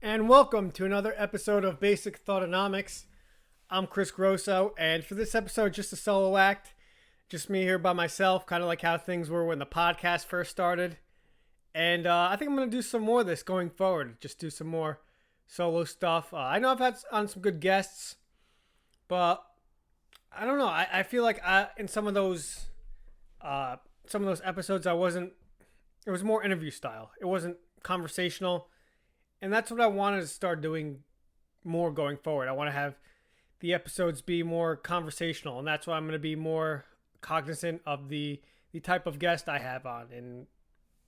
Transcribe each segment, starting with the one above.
And welcome to another episode of Basic Thoughtonomics. I'm Chris Grosso, and for this episode, just a solo act, just me here by myself, kind of like how things were when the podcast first started. And I think I'm going to do some more of this going forward, just do some more solo stuff. I know I've had on some good guests, but I don't know. I feel like in some of those episodes, it was more interview style. It wasn't conversational. And that's what I wanted to start doing more going forward. I want to have the episodes be more conversational, and that's why I'm going to be more cognizant of the type of guest I have on. And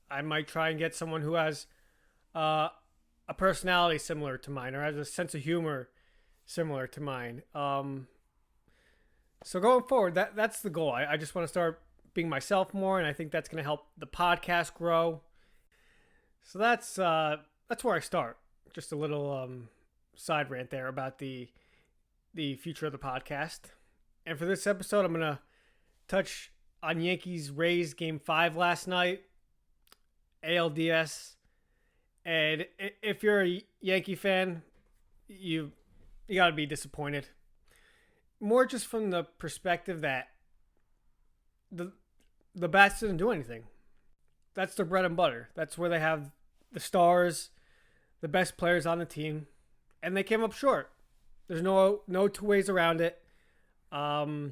I might try and get someone who has a personality similar to mine or has a sense of humor similar to mine. So going forward, that's the goal. I just want to start being myself more, and I think that's going to help the podcast grow. So that's where I start. Just a little side rant there about the future of the podcast. And for this episode, I'm going to touch on Yankees-Rays Game 5 last night, ALDS. And if you're a Yankee fan, you got to be disappointed. More just from the perspective that the bats didn't do anything. That's their bread and butter. That's where they have the stars, the best players on the team, and they came up short. There's no two ways around it. I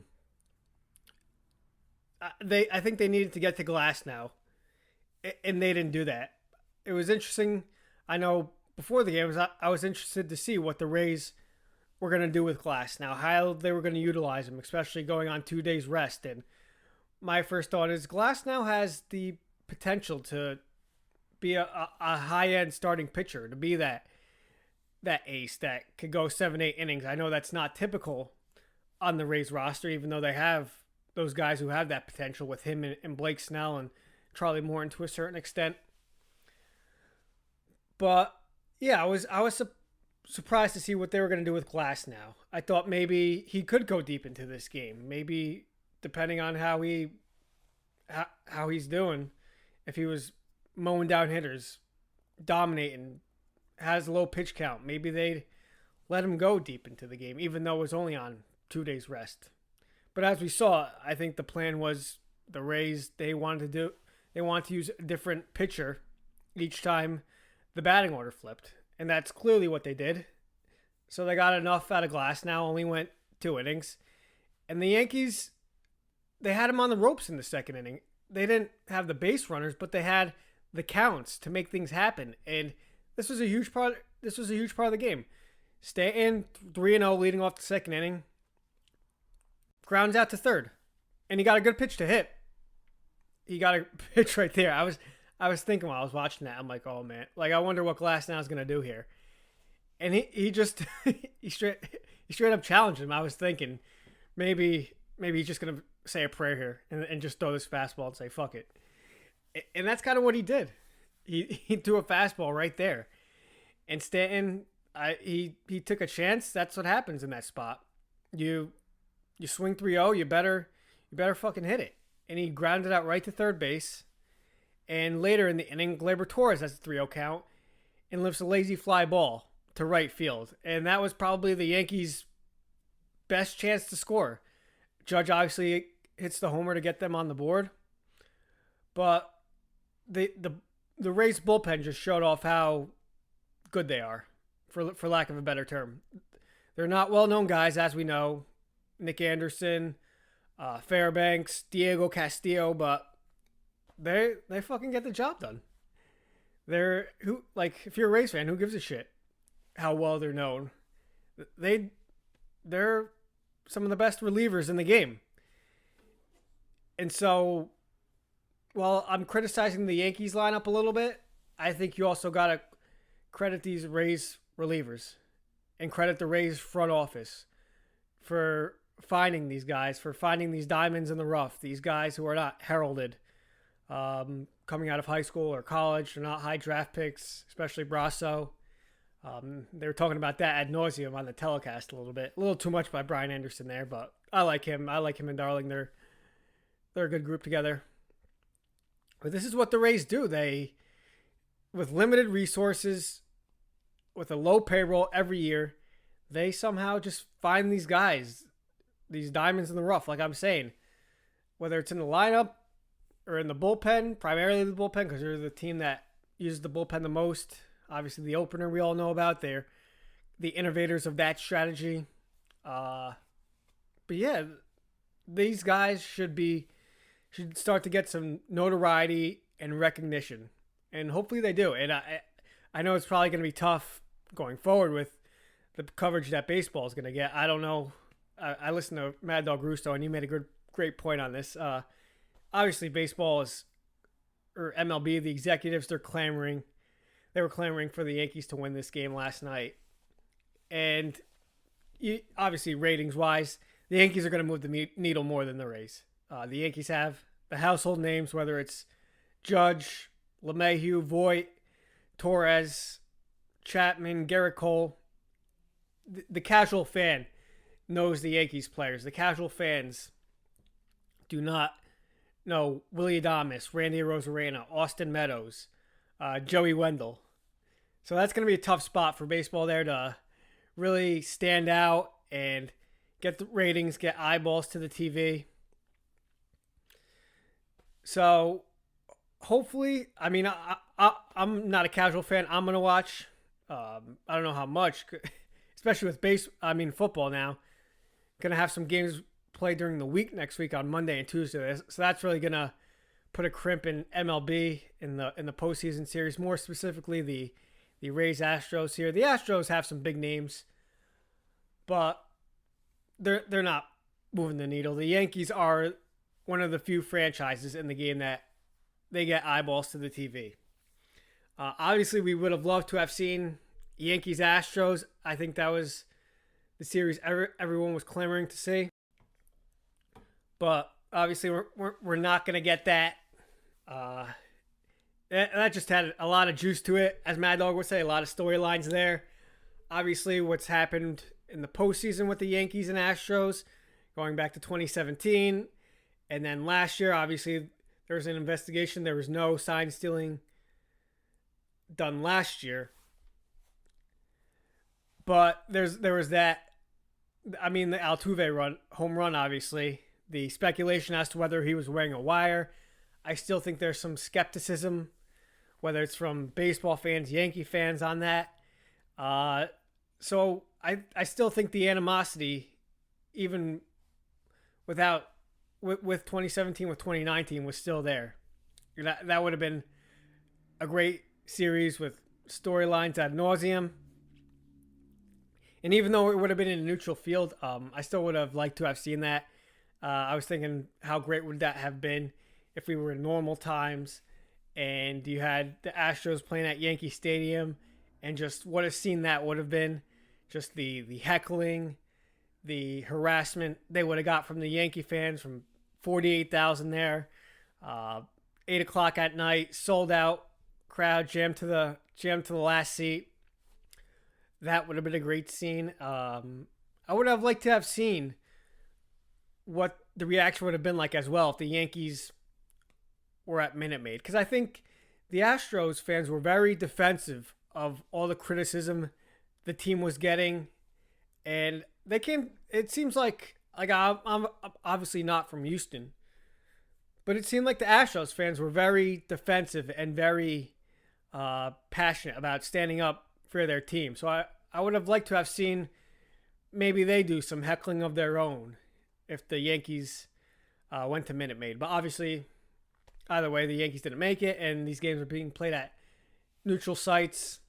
think they needed to get to Glasnow, and they didn't do that. It was interesting. I know before the game, I was interested to see what the Rays were going to do with Glasnow, how they were going to utilize him, especially going on 2 days rest. And my first thought is Glasnow has the potential to be a high-end starting pitcher, to be that ace that could go 7-8 innings. I know that's not typical on the Rays roster, even though they have those guys who have that potential with him and Blake Snell and Charlie Morton to a certain extent. But yeah, I was surprised to see what they were going to do with Glasnow. I thought maybe he could go deep into this game. Maybe depending on how he's doing, if he was mowing down hitters, dominating, has a low pitch count, maybe they'd let him go deep into the game, even though it was only on 2 days rest. But as we saw, I think the plan was the Rays, they wanted to use a different pitcher each time the batting order flipped. And that's clearly what they did. So they got enough out of Glasnow, only went 2 innings. And the Yankees, they had him on the ropes in the second inning. They didn't have the base runners, but they had the counts to make things happen. And this was a huge part of the game. Stanton 3-0 leading off the second inning. Grounds out to third. And he got a good pitch to hit. He got a pitch right there. I was thinking while I was watching that, I'm like, oh man, like I wonder what Glasnow is gonna do here. And he just he straight up challenged him. I was thinking maybe he's just gonna say a prayer here and just throw this fastball and say fuck it. And that's kind of what he did. He threw a fastball right there. And Stanton, he took a chance. That's what happens in that spot. You swing 3-0, you better fucking hit it. And he grounded out right to third base. And later in the inning, Gleyber Torres has a 3-0 count and lifts a lazy fly ball to right field. And that was probably the Yankees' best chance to score. Judge obviously hits the homer to get them on the board. But the Rays bullpen just showed off how good they are, for lack of a better term. They're not well-known guys, as we know. Nick Anderson, Fairbanks, Diego Castillo, but they fucking get the job done. If you're a Rays fan, who gives a shit how well they're known? They're some of the best relievers in the game. And so, while I'm criticizing the Yankees lineup a little bit, I think you also got to credit these Rays relievers and credit the Rays front office for finding these guys, for finding these diamonds in the rough, these guys who are not heralded coming out of high school or college. They're not high draft picks, especially Grosso. They were talking about that ad nauseum on the telecast a little bit. A little too much by Brian Anderson there, but I like him. I like him and Darling. They're a good group together. But this is what the Rays do. They, with limited resources, with a low payroll every year, they somehow just find these guys, these diamonds in the rough, like I'm saying. Whether it's in the lineup or in the bullpen, primarily the bullpen, because they're the team that uses the bullpen the most. Obviously, the opener we all know about. They're the innovators of that strategy. But yeah, these guys should start to get some notoriety and recognition, and hopefully they do. And I know it's probably going to be tough going forward with the coverage that baseball is going to get. I don't know. I listened to Mad Dog Grosso, and you made a great point on this. Obviously, baseball or MLB, the executives, they were clamoring for the Yankees to win this game last night. And obviously, ratings-wise, the Yankees are going to move the needle more than the Rays. The Yankees have the household names, whether it's Judge, LeMahieu, Voit, Torres, Chapman, Gerrit Cole. The casual fan knows the Yankees players. The casual fans do not know Willie Adames, Randy Arozarena, Austin Meadows, Joey Wendell. So that's going to be a tough spot for baseball there to really stand out and get the ratings, get eyeballs to the TV. So hopefully, I mean, I'm not a casual fan. I'm going to watch. I don't know how much, especially with football now. Going to have some games played during the week next week on Monday and Tuesday. So that's really going to put a crimp in MLB in the postseason series, more specifically the Rays Astros here. The Astros have some big names, but they're not moving the needle. The Yankees are one of the few franchises in the game that they get eyeballs to the TV. Obviously, we would have loved to have seen Yankees Astros. I think that was the series everyone was clamoring to see. But obviously, we're not going to get that. That just had a lot of juice to it, as Mad Dog would say, a lot of storylines there. Obviously, what's happened in the postseason with the Yankees and Astros, going back to 2017. And then last year, obviously, there was an investigation. There was no sign stealing done last year. But there was that. I mean, the Altuve home run, obviously. The speculation as to whether he was wearing a wire. I still think there's some skepticism, whether it's from baseball fans, Yankee fans on that. So I still think the animosity, even with 2017, with 2019, was still there. That would have been a great series with storylines ad nauseum. And even though it would have been in a neutral field, I still would have liked to have seen that. I was thinking, how great would that have been if we were in normal times and you had the Astros playing at Yankee Stadium, and just what a scene that would have been. Just the heckling, the harassment they would have got from the Yankee fans, from 48,000 there. 8 o'clock at night, sold out crowd, jammed to the last seat. That would have been a great scene. I would have liked to have seen what the reaction would have been like as well if the Yankees were at Minute Maid. Because I think the Astros fans were very defensive of all the criticism the team was getting. And it seems like I'm obviously not from Houston, but it seemed like the Astros fans were very defensive and very passionate about standing up for their team. So I would have liked to have seen maybe they do some heckling of their own if the Yankees went to Minute Maid. But obviously, either way, the Yankees didn't make it, and these games are being played at neutral sites.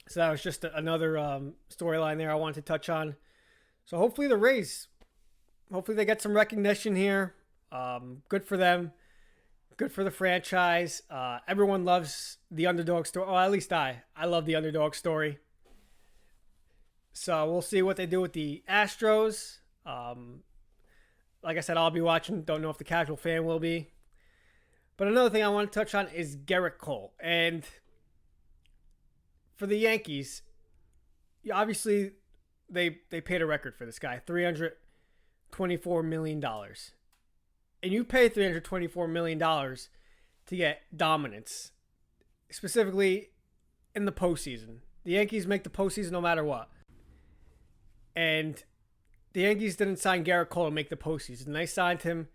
So that was just another storyline there I wanted to touch on. So hopefully the Rays, they get some recognition here. Good for them. Good for the franchise. Everyone loves the underdog story. Well, at least I love the underdog story. So we'll see what they do with the Astros. Like I said, I'll be watching. Don't know if the casual fan will be. But another thing I want to touch on is Gerrit Cole. And for the Yankees, obviously they paid a record for this guy, $324 million. And you pay $324 million to get dominance, specifically in the postseason. The Yankees make the postseason no matter what. And the Yankees didn't sign Gerrit Cole to make the postseason. They signed him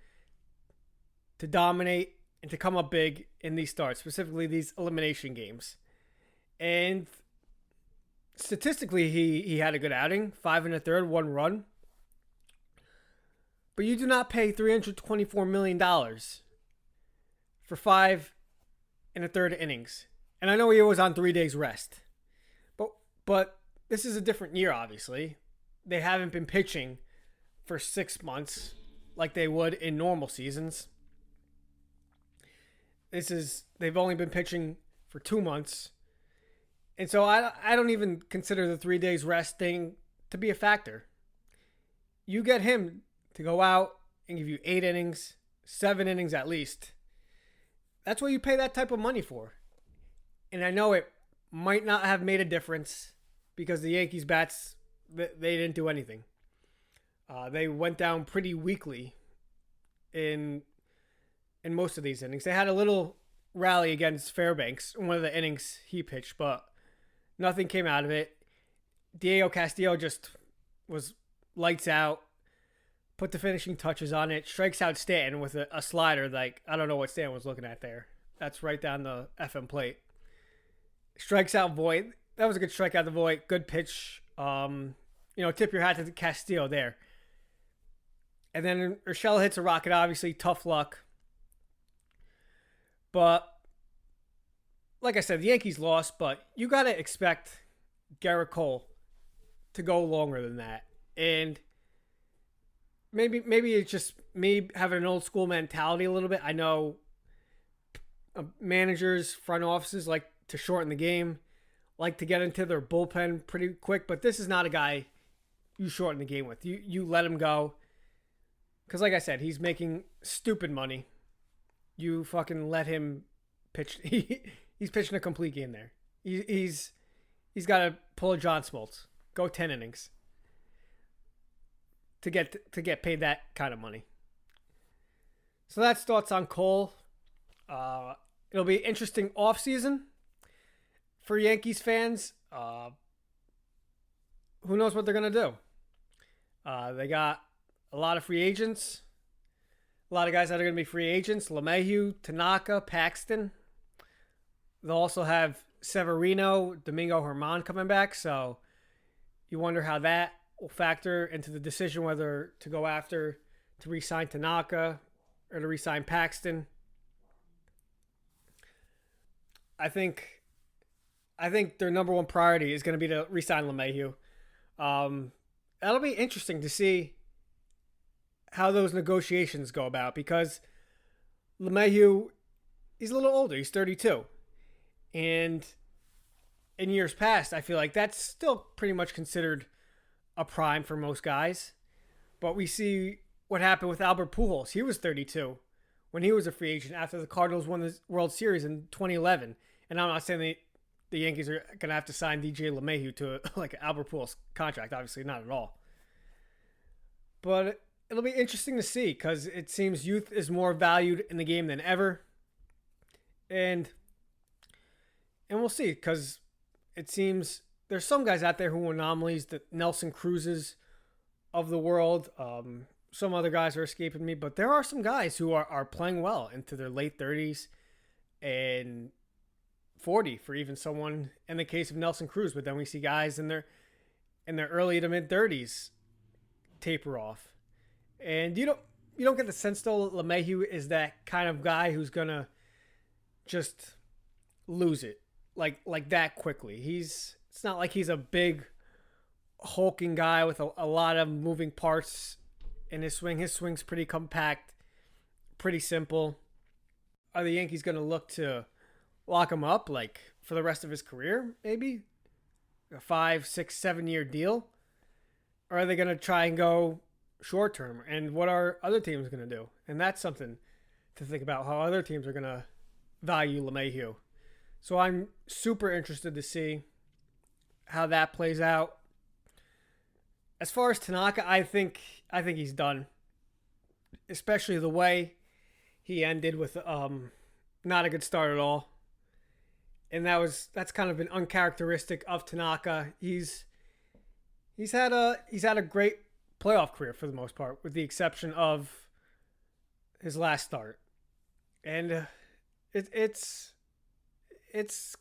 to dominate and to come up big in these starts, specifically these elimination games. And statistically, he had a good outing, 5 1/3, 1 run. But you do not pay $324 million for 5 1/3 innings. And I know he was on 3 days rest. But this is a different year, obviously. They haven't been pitching for 6 months like they would in normal seasons. They've only been pitching for 2 months. And so I don't even consider the 3 days rest thing to be a factor. You get him to go out and give you 8 innings, 7 innings at least. That's what you pay that type of money for. And I know it might not have made a difference because the Yankees bats, they didn't do anything. They went down pretty weakly in most of these innings. They had a little rally against Fairbanks in one of the innings he pitched, but nothing came out of it. Diego Castillo just was lights out, put the finishing touches on it, strikes out Stanton with a slider like, I don't know what Stanton was looking at there. That's right down the FM plate. Strikes out Voit. That was a good strikeout to Voit. Good pitch. Tip your hat to Castillo there. And then Urshela hits a rocket, obviously. Tough luck. But, like I said, the Yankees lost, but you got to expect Gerrit Cole to go longer than that. And maybe it's just me having an old school mentality a little bit. I know managers, front offices like to shorten the game, like to get into their bullpen pretty quick, but this is not a guy you shorten the game with. You let him go. Because like I said, he's making stupid money. You fucking let him pitch. He's pitching a complete game there. He's got to pull a John Smoltz. Go 10 innings to get paid that kind of money. So that's thoughts on Cole. It'll be interesting offseason for Yankees fans. Who knows what they're going to do? They got a lot of free agents. A lot of guys that are going to be free agents. LeMahieu, Tanaka, Paxton. They'll also have Severino, Domingo Germán coming back. So you wonder how that will factor into the decision whether to go after to re-sign Tanaka or to re-sign Paxton. I think their number one priority is going to be to re-sign LeMahieu. That'll be interesting to see how those negotiations go about because LeMahieu, he's a little older. He's 32. And in years past, I feel like that's still pretty much considered a prime for most guys. But we see what happened with Albert Pujols. He was 32 when he was a free agent after the Cardinals won the World Series in 2011. And I'm not saying the Yankees are going to have to sign DJ LeMahieu to like an Albert Pujols contract. Obviously, not at all. But it'll be interesting to see because it seems youth is more valued in the game than ever. And we'll see because it seems there's some guys out there who are anomalies, the Nelson Cruzes of the world. Some other guys are escaping me, but there are some guys who are playing well into their late 30s and 40 for even someone in the case of Nelson Cruz. But then we see guys in their early to mid 30s taper off. And you don't get the sense though LeMahieu is that kind of guy who's gonna just lose it like that quickly. It's not like he's a big hulking guy with a lot of moving parts in his swing. His swing's pretty compact, pretty simple. Are the Yankees gonna look to lock him up like for the rest of his career? Maybe a 5, 6, 7 year deal, or are they gonna try and go short term? And what are other teams going to do? And that's something to think about, how other teams are going to value LeMahieu. So I'm super interested to see how that plays out. As far as Tanaka, I think he's done, especially the way he ended with not a good start at all. and that's kind of been uncharacteristic of Tanaka. He's had a great playoff career for the most part, with the exception of his last start, and it's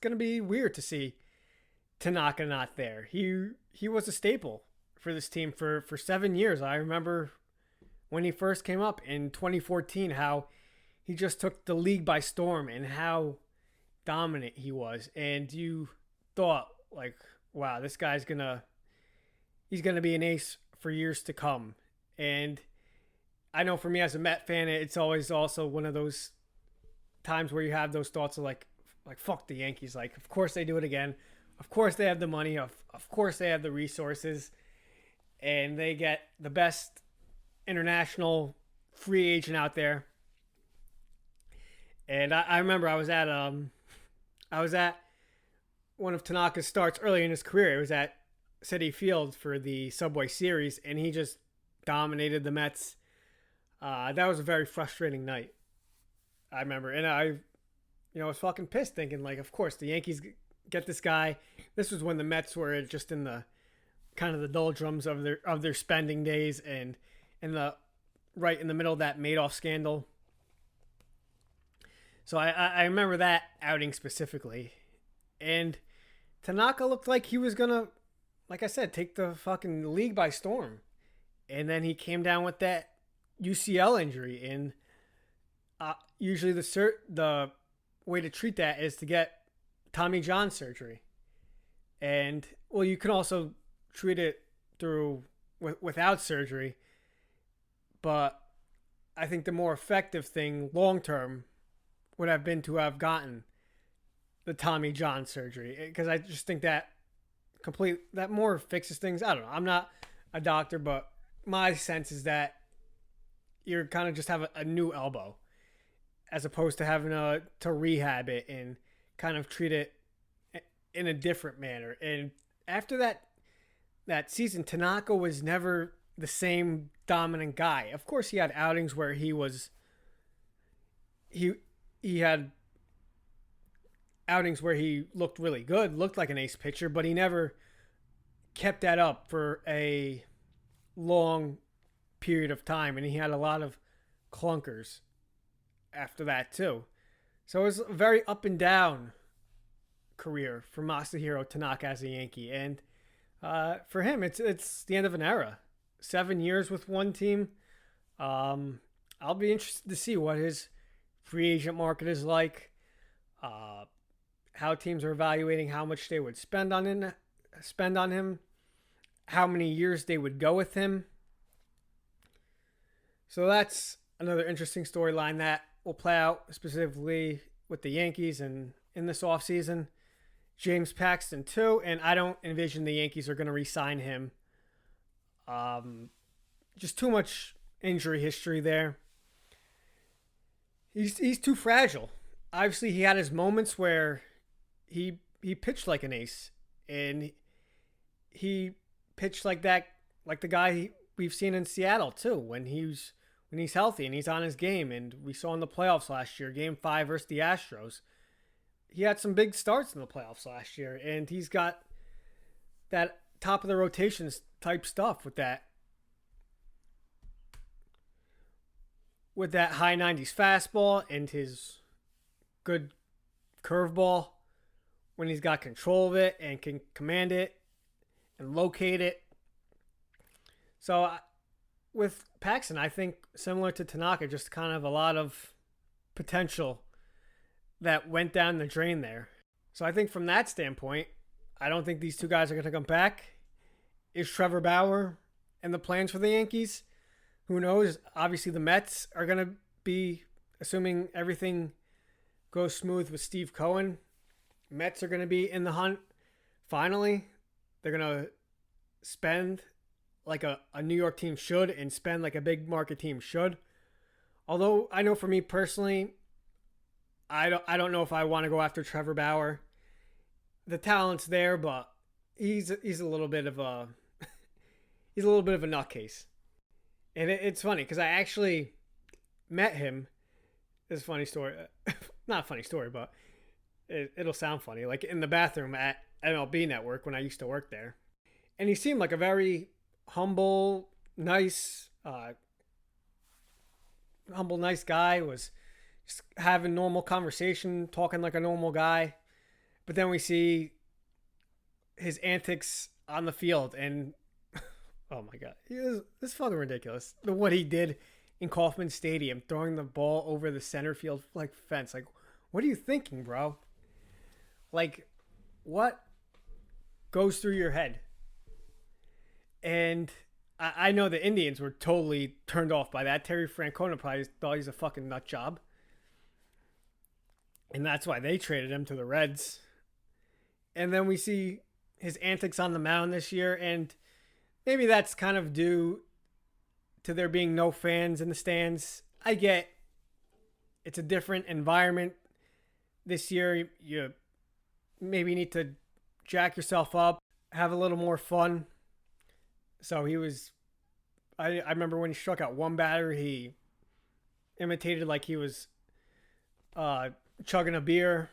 gonna be weird to see Tanaka not there. He was a staple for this team for 7 years. I remember when he first came up in 2014, how he just took the league by storm and how dominant he was. And you thought, like, wow, this guy's he's gonna be an ace for years to come. And I know for me as a Met fan, it's always also one of those times where you have those thoughts of like fuck the Yankees. Like, of course they do it again. Of course they have the money. Of course they have the resources, and they get the best international free agent out there. And I remember I was at one of Tanaka's starts early in his career. It was at Citi Field for the Subway Series, and he just dominated the Mets. That was a very frustrating night, I remember. And I was fucking pissed, thinking, like, of course the Yankees get this guy. This was when the Mets were just in the kind of the doldrums of their spending days, and right in the middle of that Madoff scandal. So I remember that outing specifically. And Tanaka looked like he was going to, like I said, take the fucking league by storm. And then he came down with that UCL injury. And usually the way to treat that is to get Tommy John surgery. And, well, you can also treat it without surgery. But I think the more effective thing long term would have been to have gotten the Tommy John surgery, because I just think that more fixes things. I don't know. I'm not a doctor, but my sense is that you're kind of just have a new elbow, as opposed to having to rehab it and kind of treat it in a different manner. And after that season, Tanaka was never the same dominant guy. Of course, he had outings where he had outings where he looked really good, looked like an ace pitcher, but he never kept that up for a long period of time, and he had a lot of clunkers after that too. So it was a very up and down career for Masahiro Tanaka as a Yankee, and for him, it's the end of an era. 7 years with one team. I'll be interested to see what his free agent market is like, how teams are evaluating how much they would spend on him, how many years they would go with him. So that's another interesting storyline that will play out specifically with the Yankees and in this offseason. James Paxton too, and I don't envision the Yankees are going to re-sign him. Just too much injury history there. He's too fragile. Obviously, he had his moments where he pitched like an ace, and he pitched like that, like the guy we've seen in Seattle too, when he's healthy and he's on his game. And we saw in the playoffs last year, Game 5 versus the Astros, he had some big starts in the playoffs last year, and he's got that top of the rotations type stuff with that high 90s fastball and his good curveball when he's got control of it and can command it and locate it. So with Paxton, I think similar to Tanaka, just kind of a lot of potential that went down the drain there. So I think from that standpoint, I don't think these two guys are going to come back. Is Trevor Bauer and the plans for the Yankees? Who knows? Obviously, the Mets are going to be, assuming everything goes smooth with Steve Cohen, Mets are going to be in the hunt. Finally, they're going to spend like a New York team should and spend like a big market team should. Although I know for me personally, I don't know if I want to go after Trevor Bauer. The talent's there, but he's a little bit of a nutcase. And it's funny because I actually met him. It's a funny story. Not a funny story, but It'll sound funny, like in the bathroom at MLB Network when I used to work there. And he seemed like a very humble, nice, nice guy. Was just having normal conversation, talking like a normal guy. But then we see his antics on the field, and oh my god, this fucking ridiculous. What he did in Kauffman Stadium, throwing the ball over the center field like fence. Like, what are you thinking, bro? Like, what goes through your head? And I know the Indians were totally turned off by that. Terry Francona probably thought he's a fucking nut job. And that's why they traded him to the Reds. And then we see his antics on the mound this year. And maybe that's kind of due to there being no fans in the stands. I get it's a different environment this year. You maybe need to jack yourself up, have a little more fun. So he was, I remember when he struck out one batter, he imitated like he was chugging a beer.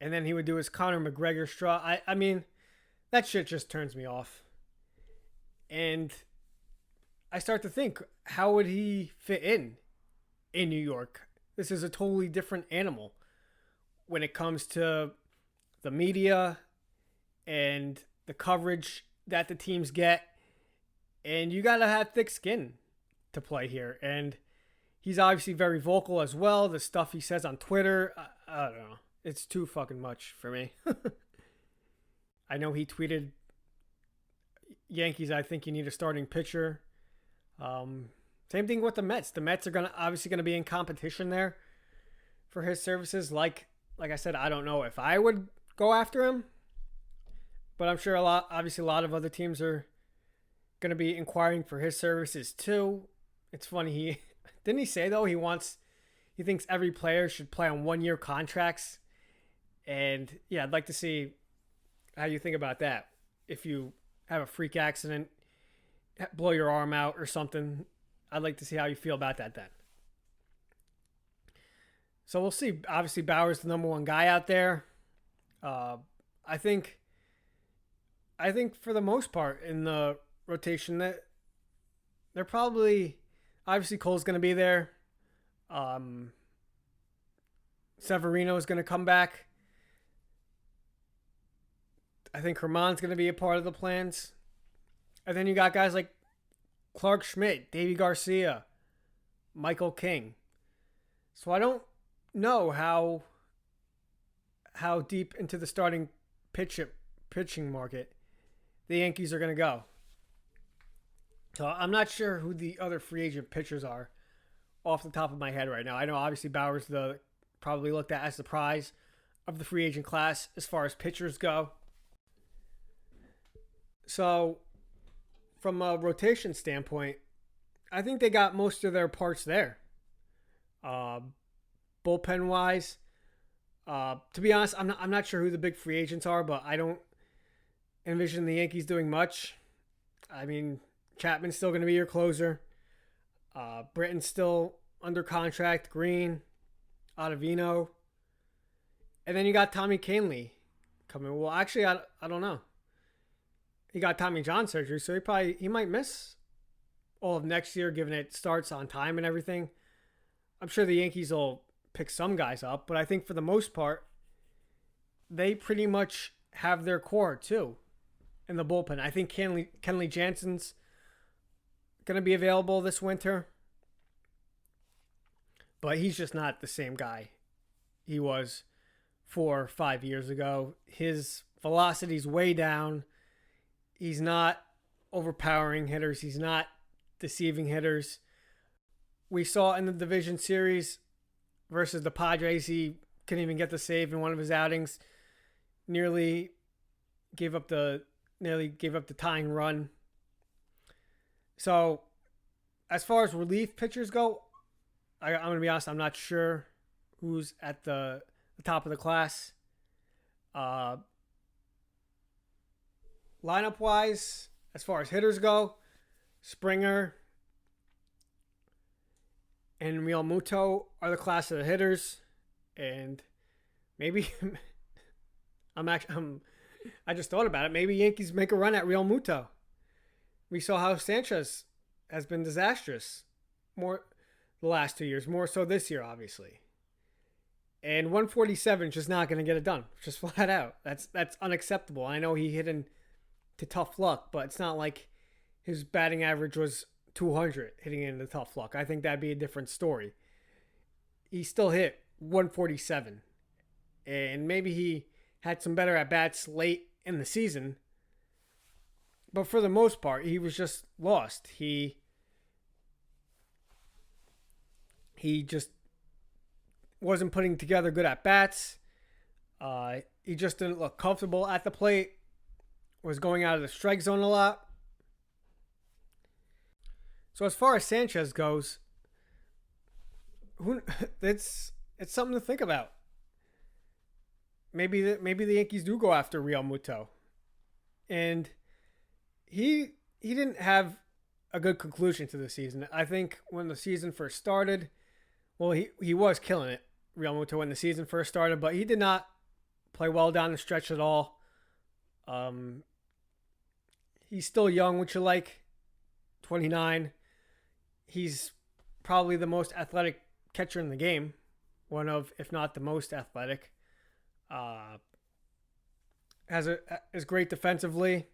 And then he would do his Conor McGregor strut. I mean, that shit just turns me off. And I start to think, how would he fit in New York? This is a totally different animal when it comes to the media and the coverage that the teams get. And you got to have thick skin to play here. And he's obviously very vocal as well. The stuff he says on Twitter, I don't know. It's too fucking much for me. I know he tweeted, Yankees, I think you need a starting pitcher. Same thing with the Mets. The Mets are obviously going to be in competition there for his services. Like I said, I don't know if I would go after him, but I'm sure a lot of other teams are going to be inquiring for his services too. It's funny, he say though he thinks every player should play on 1-year contracts. And yeah, I'd like to see how you think about that. If you have a freak accident, blow your arm out or something, I'd like to see how you feel about that then. So we'll see. Obviously, Bauer's the number one guy out there. I think for the most part in the rotation that they're probably, obviously Cole's going to be there. Severino is going to come back. I think Herman's going to be a part of the plans. And then you got guys like Clark Schmidt, Davey Garcia, Michael King. So I don't know how deep into the starting pitching market the Yankees are going to go. So I'm not sure who the other free agent pitchers are off the top of my head right now. I know obviously Bauer's probably looked at as the prize of the free agent class as far as pitchers go. So from a rotation standpoint, I think they got most of their parts there. Bullpen wise, to be honest, I'm not sure who the big free agents are, but I don't envision the Yankees doing much. I mean, Chapman's still going to be your closer. Britton's still under contract. Green, Ottavino, and then you got Tommy Kahnle coming. Well, actually, I don't know. He got Tommy John surgery, so he might miss all of next year, given it starts on time and everything. I'm sure the Yankees will pick some guys up, but I think for the most part, they pretty much have their core too in the bullpen. I think Kenley Jansen's going to be available this winter, but he's just not the same guy he was 4 or 5 years ago. His velocity's way down. He's not overpowering hitters. He's not deceiving hitters. We saw in the division series versus the Padres, he couldn't even get the save in one of his outings. Nearly gave up the tying run. So, as far as relief pitchers go, I'm going to be honest, I'm not sure who's at the top of the class. Lineup-wise, as far as hitters go, Springer and Realmuto are the class of the hitters. And Maybe I just thought about it. Maybe Yankees make a run at Realmuto. We saw how Sanchez has been disastrous more the last 2 years, more so this year, obviously. And 147 is just not going to get it done, just flat out. That's unacceptable. I know he hit into tough luck, but it's not like his batting average was 200 hitting into tough luck. I think that'd be a different story. He still hit 147, and maybe he had some better at bats late in the season, but for the most part, he was just lost. He just wasn't putting together good at bats. He just didn't look comfortable at the plate. Was going out of the strike zone a lot. So as far as Sanchez goes, it's something to think about. Maybe the Yankees do go after Realmuto, and he didn't have a good conclusion to the season. I think when the season first started, well, he was killing it, Realmuto, when the season first started, but he did not play well down the stretch at all. He's still young, which you like, 29. He's probably the most athletic catcher in the game, one of, if not the most athletic. Is great defensively.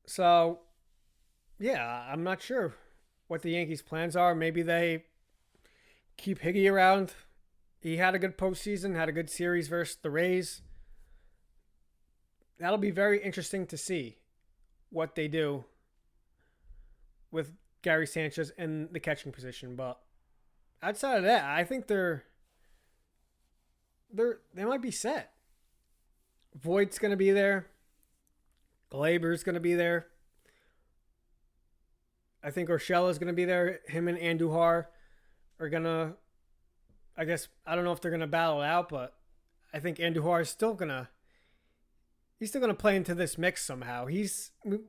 So, yeah, I'm not sure what the Yankees' plans are. Maybe they keep Higgy around. He had a good postseason, had a good series versus the Rays. That'll be very interesting to see what they do with Gary Sanchez in the catching position. But outside of that, I think they might be set. Voigt's going to be there. Glaber's going to be there. I think Urshela's going to be there. Him and Andujar are going to, I guess, I don't know if they're going to battle it out, but I think Andujar is still going to, he's still going to play into this mix somehow.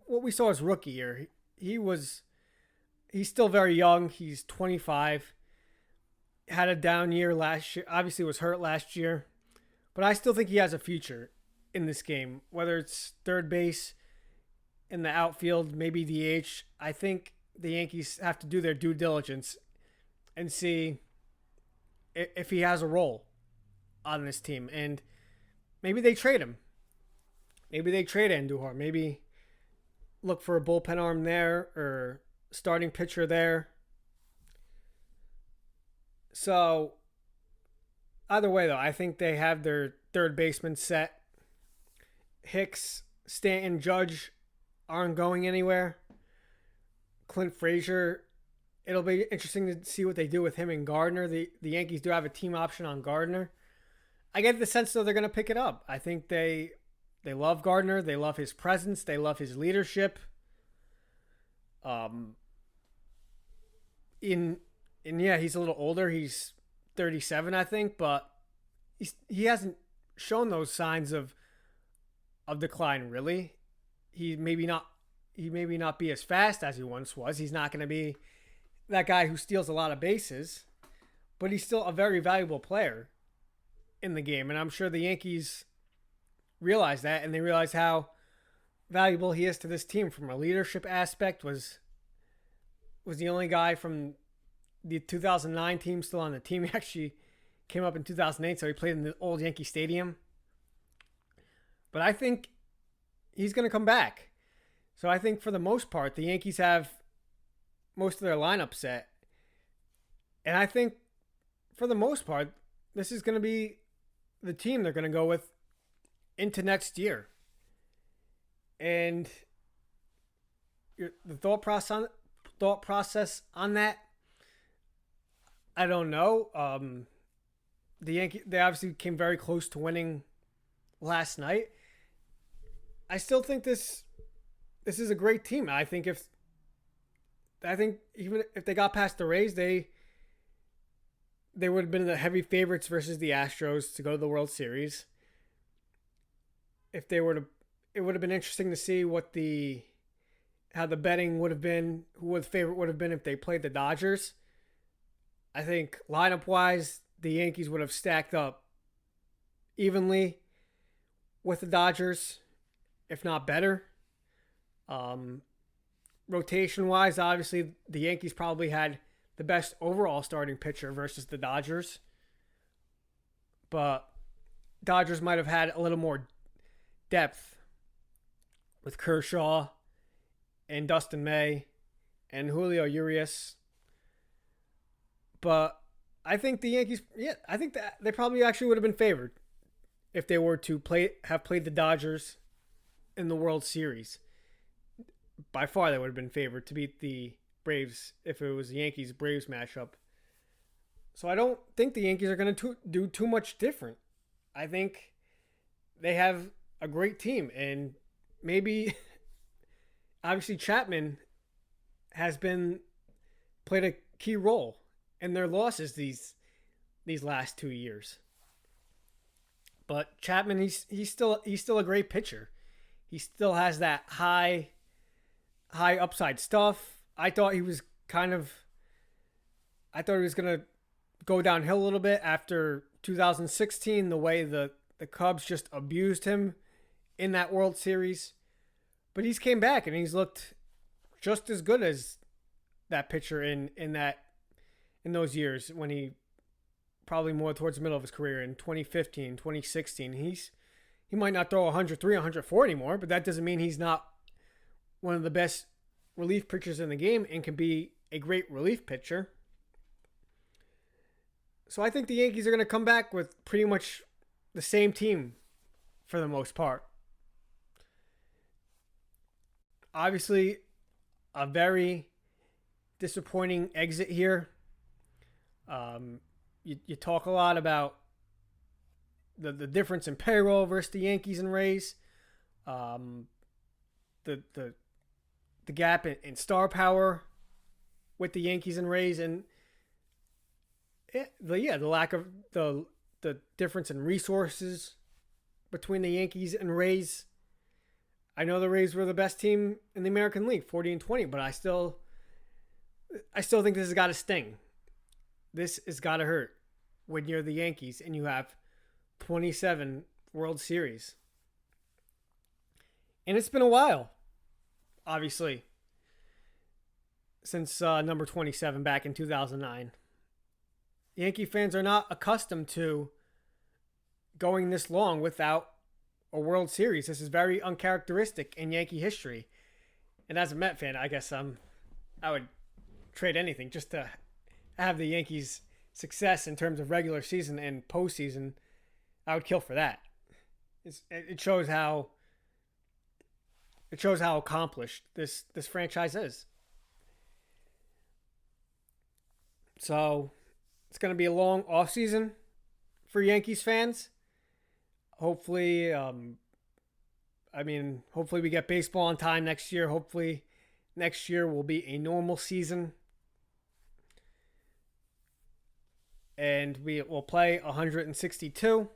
What we saw his rookie year, he's still very young. He's 25. Had a down year last year. Obviously was hurt last year. But I still think he has a future in this game. Whether it's third base, in the outfield, maybe DH. I think the Yankees have to do their due diligence and see if he has a role on this team. And maybe they trade him. Maybe they trade Andujar. Maybe look for a bullpen arm there or starting pitcher there. So, either way, though, I think they have their third baseman set. Hicks, Stanton, Judge aren't going anywhere. Clint Frazier, it'll be interesting to see what they do with him and Gardner. The Yankees do have a team option on Gardner. I get the sense, though, they're going to pick it up. I think they love Gardner. They love his presence. They love his leadership. Yeah, he's a little older. He's 37, I think, but he hasn't shown those signs of decline, really. He maybe not be as fast as he once was. He's not going to be that guy who steals a lot of bases, but he's still a very valuable player in the game, and I'm sure the Yankees realize that, and they realize how valuable he is to this team from a leadership aspect. Was the only guy from the 2009 team still on the team. He actually came up in 2008, so he played in the old Yankee Stadium. But I think he's going to come back. So I think for the most part, the Yankees have most of their lineup set. And I think for the most part, this is going to be the team they're going to go with into next year. And the thought process on that, I don't know. The Yankees, they obviously came very close to winning last night. I still think this is a great team. I think even if they got past the Rays, they would have been the heavy favorites versus the Astros to go to the World Series. If they were to, it would have been interesting to see how the betting would have been, who the favorite would have been if they played the Dodgers. I think lineup wise, the Yankees would have stacked up evenly with the Dodgers, if not better. Rotation wise, obviously, the Yankees probably had the best overall starting pitcher versus the Dodgers. But Dodgers might have had a little more depth with Kershaw and Dustin May and Julio Urias. But I think the Yankees, I think that they probably actually would have been favored if they were to have played the Dodgers in the World Series. By far, they would have been favored to beat the Braves if it was the Yankees-Braves matchup. So I don't think the Yankees are going to do too much different. I think they have a great team, and maybe, obviously, Chapman has played a key role in their losses these last 2 years. But Chapman, he's still a great pitcher. He still has that high upside stuff. I thought he was going to go downhill a little bit after 2016, the way the Cubs just abused him in that World Series. But he's came back and he's looked just as good as that pitcher in those years when he probably more towards the middle of his career in 2015, 2016. He might not throw 103, 104 anymore, but that doesn't mean he's not one of the best relief pitchers in the game and can be a great relief pitcher. So I think the Yankees are going to come back with pretty much the same team for the most part. Obviously, a very disappointing exit here. You talk a lot about the difference in payroll versus the Yankees and Rays. The gap in star power with the Yankees and Rays, and the lack of the difference in resources between the Yankees and Rays. I know the Rays were the best team in the American League, 40-20, but I still think this has got to sting. This has got to hurt when you're the Yankees and you have 27 World Series. And it's been a while, obviously, since number 27 back in 2009. Yankee fans are not accustomed to going this long without a World Series. This is very uncharacteristic in Yankee history. And as a Met fan, I guess I would trade anything just to have the Yankees' success in terms of regular season and postseason. I would kill for that. It shows how accomplished this franchise is. So it's going to be a long offseason for Yankees fans. Hopefully, hopefully we get baseball on time next year. Hopefully next year will be a normal season. And we will play 162.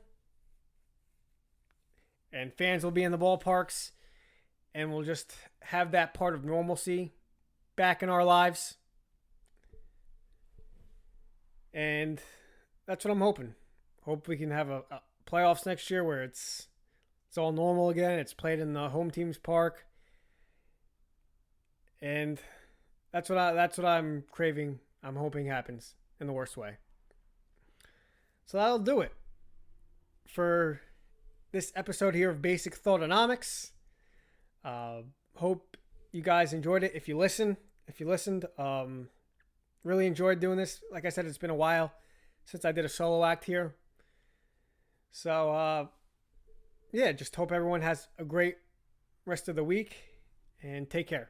And fans will be in the ballparks. And we'll just have that part of normalcy back in our lives. And that's what I'm hoping. Hope we can have a playoffs next year where it's all normal again. It's played in the home team's park. And that's what I'm craving. I'm hoping happens in the worst way. So that'll do it for this episode here of Basic Thoughtonomics. Hope you guys enjoyed it. If you listened, really enjoyed doing this. Like I said, it's been a while since I did a solo act here. So, just hope everyone has a great rest of the week and take care.